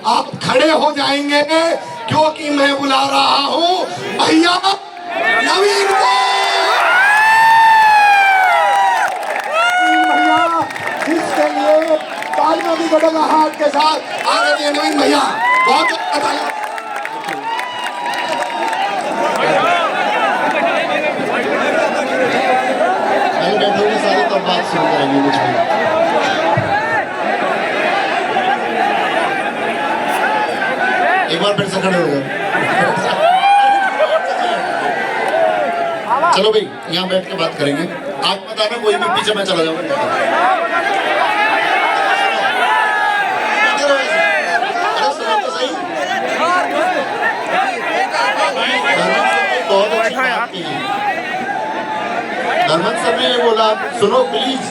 आप खड़े हो जाएंगे क्योंकि मैं बुला रहा हूं भैया नवीन को। भैया जिसके लिए तालियों की गड़गड़ाहट के साथ आ रहे हैं नवीन भैया, बहुत तालियां। बैठोगे सारी तब बात शुरू करेंगे मुझ में। एक बार फिर से खड़े हो जाओ। चलो भाई यहाँ बैठ के बात करेंगे। आप बताना कोई भी, पीछे मैं चला जाऊंगा। बहुत अच्छी बात की। धर्मन सर ने ये बोला, सुनो प्लीज।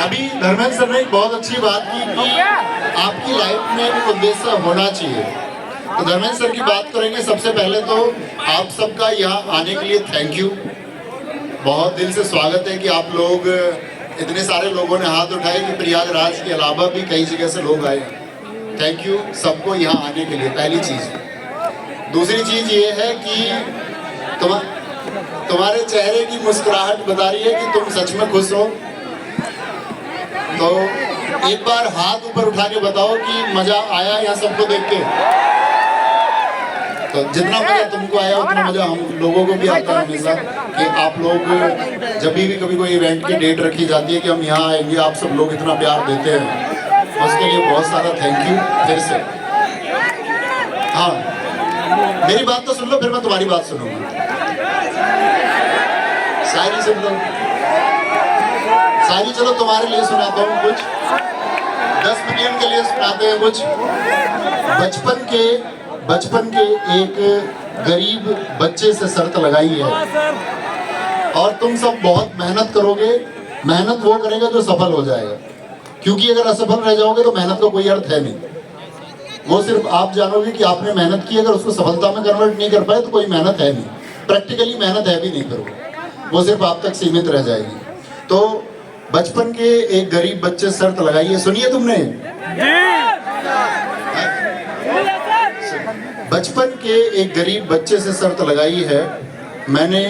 अभी धर्मेंद्र सर ने एक बहुत अच्छी बात की कि आपकी लाइफ में एक उद्देश्य होना चाहिए। तो धर्मेंद्र सर की बात करेंगे। सबसे पहले तो आप सबका यहाँ आने के लिए थैंक यू, बहुत दिल से स्वागत है कि आप लोग, इतने सारे लोगों ने हाथ उठाए कि प्रयागराज के अलावा भी कई जगह से लोग आए। थैंक यू सबको यहाँ आने के लिए, पहली चीज़। दूसरी चीज़ ये है कि तुम्हारे चेहरे की मुस्कुराहट बता रही है कि तुम सच में खुश हो। तो एक बार हाथ ऊपर उठा के बताओ कि मजा आया यहाँ सबको देख के। तो जितना मजा तुमको आया उतना मजा हम लोगों को भी आता है हमेशा, कि आप लोग जब भी कभी कोई इवेंट की डेट रखी जाती है कि हम यहाँ आएंगे, आप सब लोग इतना प्यार देते हैं, उसके लिए बहुत सारा थैंक यू फिर से। हाँ, मेरी बात तो सुन लो, फिर मैं तुम्हारी बात सुनूंगा। शायरी सुन लो, शायरी चलो तुम्हारे लिए सुनाता हूँ कुछ, 10 मिलियन के लिए सुनाते हैं कुछ। बचपन के एक गरीब बच्चे से शर्त लगाई है, और तुम सब बहुत मेहनत करोगे। मेहनत वो करेगा जो सफल हो जाएगा, क्योंकि अगर असफल रह जाओगे तो मेहनत का कोई अर्थ है नहीं। वो सिर्फ आप जानोगे कि आपने मेहनत की, अगर उसको सफलता में कन्वर्ट नहीं कर पाए तो कोई मेहनत है नहीं, प्रैक्टिकली मेहनत है भी नहीं करोगे, वो सिर्फ आप तक सीमित रह जाएगी। तो बचपन के एक गरीब बच्चे से शर्त लगाई है, सुनिए तुमने। बचपन के एक गरीब बच्चे से शर्त लगाई है, मैंने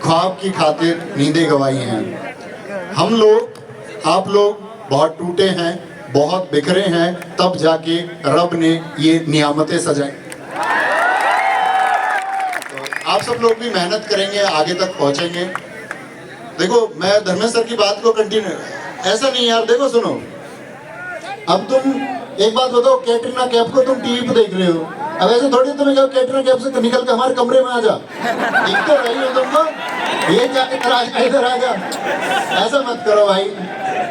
ख्वाब की खातिर नींदें गंवाई हैं। हम लोग, आप लोग बहुत टूटे हैं, बहुत बिखरे हैं, तब जाके रब ने ये नियामतें सजाई। तो आप सब लोग भी मेहनत करेंगे, आगे तक पहुंचेंगे। देखो, मैं धर्मेंद्र सर की बात को कंटिन्यू, ऐसा नहीं यार, देखो सुनो, अब तुम एक बात बताओ, कैटरीना कैफ को तुम टीवी पे देख रहे हो, अब ऐसे थोड़ी तुम्हें कहो कैटरीना कैफ से निकल के हमारे कमरे में आ जा, दिख तो रही हो तुमको, ये जाके इधर आ जा, ऐसा मत करो भाई।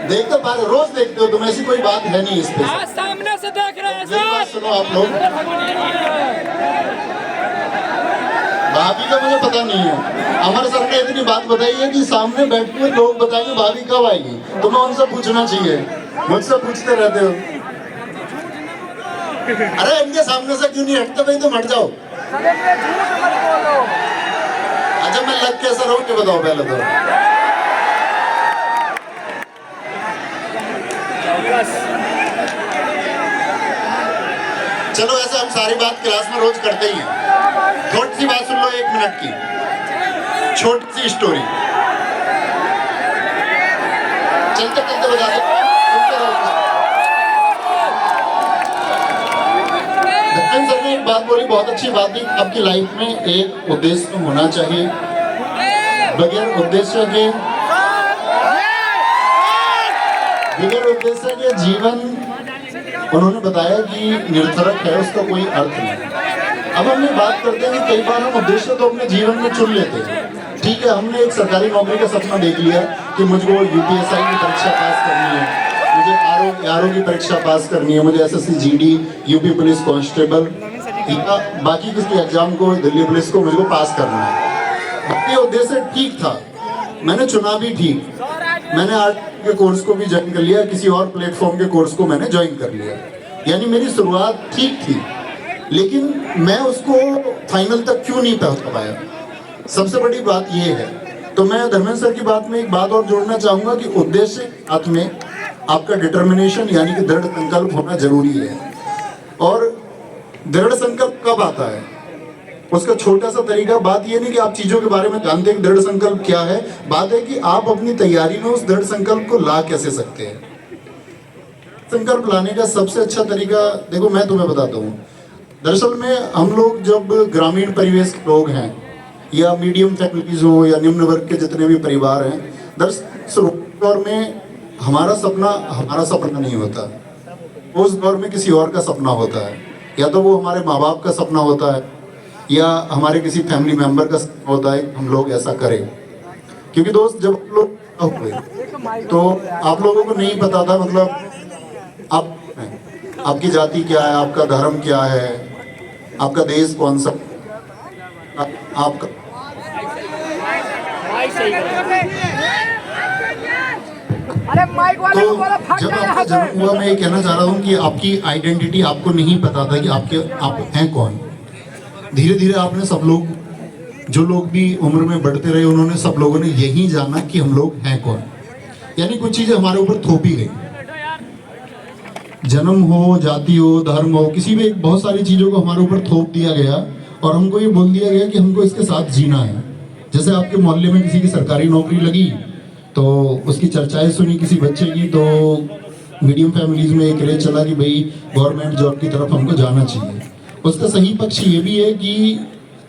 देख तो बार रोज देखते हो तुम, ऐसी कोई बात है नहीं इस पे। सामने से देख रहे हैं मेरी बात सुनो आप लोग। भाभी का मुझे पता नहीं है, अमर सर ने इतनी बात बताई है कि सामने बैठे हुए लोग बताएंगे भाभी कब आएगी, तुम्हें उनसे पूछना चाहिए, मुझसे पूछते रहते हो। अरे इनके सामने से क्यों नहीं हटते भाई, तुम हट जाओ। अच्छा मैं लग कैसा रहूं कि बताओ पहले तो। चलो ऐसे हम सारी बात क्लास में रोज करते ही हैं। थोड़ी सी बात सुन लो, 1 मिनट की छोटी सी स्टोरी, चलते चलते बजा दो। सर ने एक बात बोली, बहुत अच्छी बात थी, आपकी लाइफ में एक उद्देश्य होना चाहिए, बगैर उद्देश्य के जीवन, उन्होंने बताया कि निरर्थक है, उसका कोई अर्थ नहीं। अब हम ये बात करते हैं कि कई बार हम उद्देश्य तो अपने जीवन में चुन लेते हैं। ठीक है, हमने एक सरकारी नौकरी का सपना देख लिया कि मुझको यूपीएससी की परीक्षा पास करनी है, मुझे आरओ की परीक्षा पास करनी है, मुझे SSC GD, UP police constable, बाकी किसी एग्जाम को, दिल्ली पुलिस को मुझको पास करना है। ये उद्देश्य ठीक था, मैंने चुना भी ठीक। मैंने आर्ट के कोर्स को भी ज्वाइन कर लिया, किसी और प्लेटफॉर्म के कोर्स को मैंने ज्वाइन कर लिया, यानी मेरी शुरुआत ठीक थी, लेकिन मैं उसको फाइनल तक क्यों नहीं पहुंच पाया। सबसे बड़ी बात यह है, तो मैं धर्मेंद्र सर की बात में एक बात और जोड़ना चाहूंगा कि उद्देश्य के साथ में आपका डिटर्मिनेशन यानी कि दृढ़ संकल्प होना जरूरी है। और दृढ़ संकल्प कब आता है, उसका छोटा सा तरीका, बात ये नहीं कि आप चीजों के बारे में जानते हैं कि दृढ़ संकल्प क्या है, बात है कि आप अपनी तैयारी में उस दृढ़ संकल्प को ला कैसे सकते हैं। संकल्प लाने का सबसे अच्छा तरीका देखो मैं तुम्हें बताता हूँ। दरअसल में हम लोग जब ग्रामीण परिवेश के लोग हैं या मीडियम फैमिलीज हो या निम्न वर्ग के जितने भी परिवार हैं, दरअसल दौर में हमारा सपना नहीं होता, उस दौर में किसी और का सपना होता है। या तो वो हमारे माँ बाप का सपना होता है या हमारे किसी फैमिली मेंबर का सपना होता है हम लोग ऐसा करें। क्योंकि दोस्त जब हम लोग हुए तो आप लोगों को नहीं पता था मतलब आपकी जाति क्या है, आपका धर्म क्या है, आपका देश कौन सा, आपका तो जब आपका जन्म हुआ, मैं ये कहना चाह रहा हूँ कि आपकी आइडेंटिटी आपको नहीं पता था कि आप हैं कौन। धीरे धीरे आपने सब लोग, जो लोग भी उम्र में बढ़ते रहे, उन्होंने सब लोगों ने यही जाना कि हम लोग हैं कौन, यानी कुछ चीजें हमारे ऊपर थोपी गई। जन्म हो, जाति हो, धर्म हो, किसी भी बहुत सारी चीजों को हमारे ऊपर थोप दिया गया और हमको ये बोल दिया गया कि हमको इसके साथ जीना है। जैसे आपके मोहल्ले में किसी की सरकारी नौकरी लगी तो उसकी चर्चाएं सुनी किसी बच्चे की, तो मीडियम फैमिलीज में एक रेस चला कि भाई गवर्नमेंट जॉब की तरफ हमको जाना चाहिए। उसका सही पक्ष ये भी है कि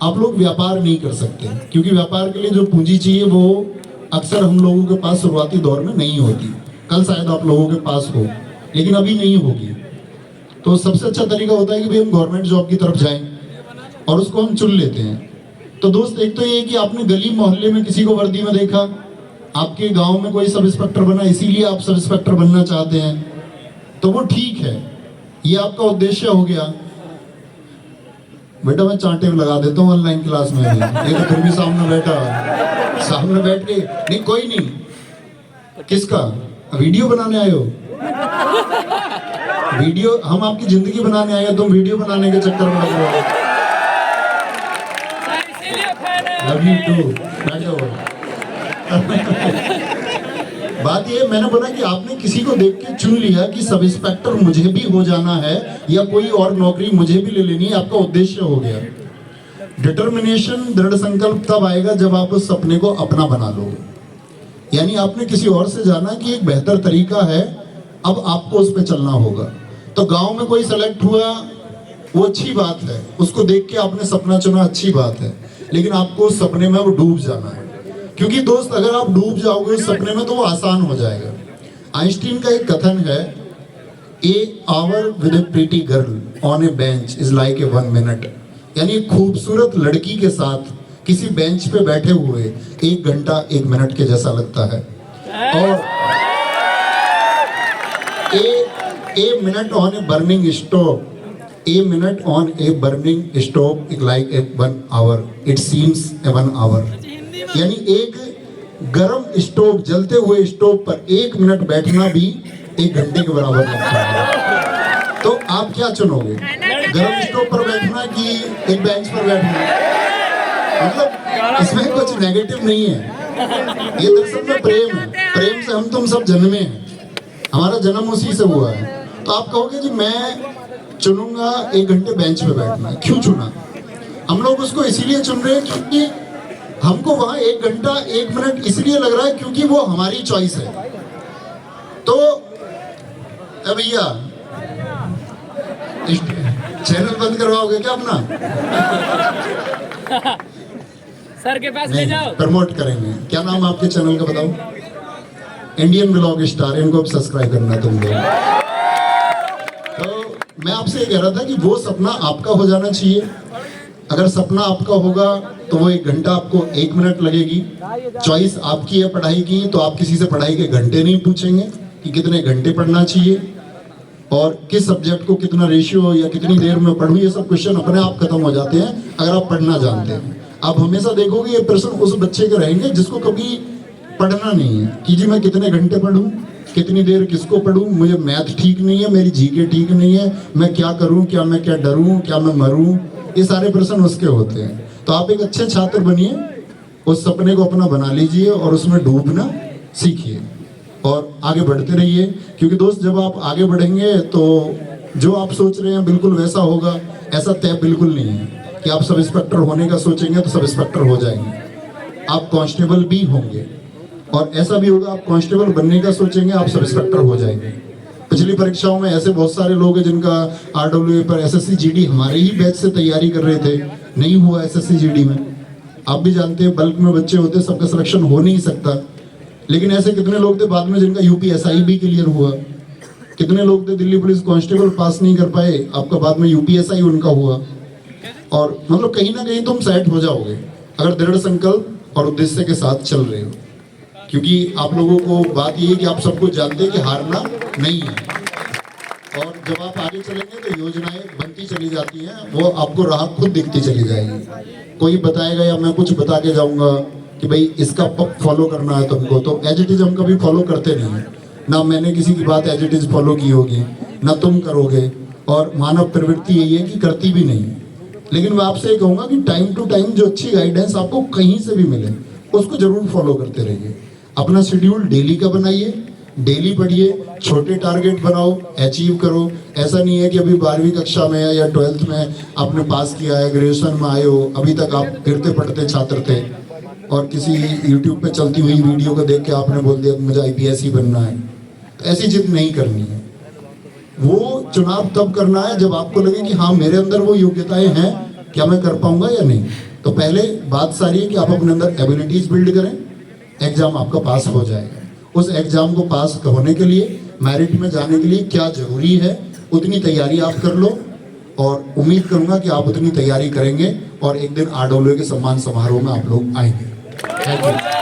आप लोग व्यापार नहीं कर सकते, क्योंकि व्यापार के लिए जो पूंजी चाहिए वो अक्सर हम लोगों के पास शुरुआती दौर में नहीं होती। कल शायद आप लोगों के पास हो, लेकिन अभी नहीं होगी। तो सबसे अच्छा तरीका होता है कि भाई हम गवर्नमेंट जॉब की तरफ जाएं और उसको हम चुन लेते हैं। तो दोस्त एक तो ये कि आपने गली मोहल्ले में किसी को वर्दी में देखा, आपके गांव में कोई सब इंस्पेक्टर बना इसीलिए आप सब इंस्पेक्टर बनना चाहते हैं, तो वो ठीक है, ये आपका उद्देश्य हो गया। बेटा मैं चांटे लगा देता हूँ ऑनलाइन क्लास में भी, ये तो फिर भी सामने बैठ के नहीं कोई नहीं, किसका वीडियो बनाने आए हो? वीडियो हम आपकी जिंदगी बनाने आए, तुम वीडियो बनाने के चक्कर में लग रहे हो। लव यू टू, बैठो। बात ये मैंने बोला कि आपने किसी को देख के चुन लिया कि सब इंस्पेक्टर मुझे भी हो जाना है या कोई और नौकरी मुझे भी ले लेनी है, आपका उद्देश्य हो गया। डिटर्मिनेशन, दृढ़ संकल्प तब आएगा जब आप उस सपने को अपना बना लोगे। यानी आपने किसी और से जाना कि एक बेहतर तरीका है, अब आपको उस पर चलना होगा। तो गांव में कोई सेलेक्ट हुआ वो अच्छी बात है, उसको देख के आपने सपना चुना, अच्छी बात है, लेकिन आपको उस सपने में वो डूब जाना है। क्योंकि दोस्त अगर आप डूब जाओगे इस सपने में तो वो आसान हो जाएगा। आइंस्टीन का एक कथन है, a hour with a pretty girl on a bench is like a 1 minute. यानी एक खूबसूरत लड़की के साथ किसी बेंच पे बैठे हुए 1 घंटा 1 मिनट के जैसा लगता है। और a minute on a burning stove, a minute on a burning stove is like a 1 hour, it seems a 1 hour. यानी एक गरम स्टोव, जलते हुए स्टोव पर 1 मिनट बैठना भी 1 घंटे के बराबर लगता है। तो आप क्या चुनोगे, गरम स्टोव पर बैठना कि एक बेंच पर बैठना? मतलब इसमें कुछ नेगेटिव नहीं है, ये दरअसल में प्रेम है। प्रेम से हम तुम सब जन्मे हैं, हमारा जन्म उसी से हुआ है। तो आप कहोगे कि मैं चुनूंगा 1 घंटे बेंच पे बैठना। क्यों चुना? हम लोग उसको इसीलिए चुन रहे हैं क्योंकि हमको वहां 1 घंटा 1 मिनट इसलिए लग रहा है क्योंकि वो हमारी चॉइस है। तो भैया चैनल बंद करवाओगे क्या अपना? सर के पास ले जाओ, प्रमोट करेंगे। क्या नाम आपके चैनल का बताओ? इंडियन व्लॉग स्टार, इनको सब्सक्राइब करना तुम लोग। तो मैं आपसे ये कह रहा था कि वो सपना आपका हो जाना चाहिए। अगर सपना आपका होगा तो वो 1 घंटा आपको 1 मिनट लगेगी। चॉइस आपकी है पढ़ाई की, तो आप किसी से पढ़ाई के घंटे नहीं पूछेंगे कि कितने घंटे पढ़ना चाहिए और किस सब्जेक्ट को कितना रेशियो या कितनी देर में पढ़ूं। ये सब क्वेश्चन अपने आप खत्म हो जाते हैं अगर आप पढ़ना जानते हैं। आप हमेशा देखोगे ये प्रश्न उस बच्चे के रहेंगे जिसको कभी पढ़ना नहीं है कि जी मैं कितने घंटे पढ़ूं, कितनी देर किसको पढ़ूं, मुझे मैथ ठीक नहीं है, मेरी जीके ठीक नहीं है, मैं क्या करूं, क्या मैं डरूं, क्या मैं मरूं। ये सारे प्रश्न उसके होते हैं। तो आप एक अच्छे छात्र बनिए उस सपने को अपना बना लीजिए और उसमें डूबना सीखिए और आगे बढ़ते रहिए। क्योंकि दोस्त जब आप आगे बढ़ेंगे तो जो आप सोच रहे हैं बिल्कुल वैसा होगा, ऐसा तय बिल्कुल नहीं है कि आप सब इंस्पेक्टर होने का सोचेंगे तो सब इंस्पेक्टर हो जाएंगे। आप कांस्टेबल भी होंगे और ऐसा भी होगा आप कांस्टेबल बनने का सोचेंगे आप सब इंस्पेक्टर हो जाएंगे। पिछली परीक्षाओं में ऐसे बहुत सारे लोग हैं जिनका RWA पर SSC GD हमारे ही बैच से तैयारी कर रहे थे, नहीं हुआ SSC GD में। आप भी जानते हैं बल्क में बच्चे होते, सबका सिलेक्शन हो नहीं सकता। लेकिन ऐसे कितने लोग थे बाद में जिनका UPSI भी क्लियर हुआ, कितने लोग थे दिल्ली पुलिस कांस्टेबल पास नहीं कर पाए, आपका बाद में UPSI उनका हुआ। और मतलब कहीं ना कहीं तुम सेट हो जाओगे अगर दृढ़ संकल्प और उद्देश्य के साथ चल रहे हो। क्योंकि आप लोगों को बात ये है कि आप सबको जानते हैं कि हारना नहीं है और जब आप आगे चलेंगे तो योजनाएं बनती चली जाती हैं, वो आपको राह खुद दिखती चली जाएगी। कोई बताएगा या मैं कुछ बता के जाऊंगा कि भाई इसका फॉलो करना है तुमको, तो एज इट इज हम कभी फॉलो करते नहीं है। ना मैंने किसी की बात एज इट इज फॉलो की होगी, ना तुम करोगे, और मानव प्रवृत्ति यही है कि करती भी नहीं। लेकिन मैं आपसे ये कहूँगा कि टाइम टू टाइम जो अच्छी गाइडेंस आपको कहीं से भी मिले उसको जरूर फॉलो करते रहिए। अपना शेड्यूल डेली का बनाइए, डेली पढ़िए, छोटे टारगेट बनाओ, अचीव करो। ऐसा नहीं है कि अभी 12वीं कक्षा में या 12th में आपने पास किया है, ग्रेजुएशन में आए हो, अभी तक आप गिरते पड़ते छात्र थे और किसी YouTube पे चलती हुई वीडियो को देख के आपने बोल दिया मुझे IPS ही बनना है। तो ऐसी जिद नहीं करनी है। वो चुनाव तब करना है जब आपको लगे कि हाँ मेरे अंदर वो योग्यताएं हैं, क्या मैं कर पाऊंगा या नहीं। तो पहले बात सारी है कि आप अपने अंदर एबिलिटीज बिल्ड करें, एग्जाम आपका पास हो जाएगा। उस एग्जाम को पास होने के लिए, मेरिट में जाने के लिए क्या जरूरी है उतनी तैयारी आप कर लो और उम्मीद करूंगा कि आप उतनी तैयारी करेंगे और एक दिन RWA के सम्मान समारोह में आप लोग आएंगे। Thank you.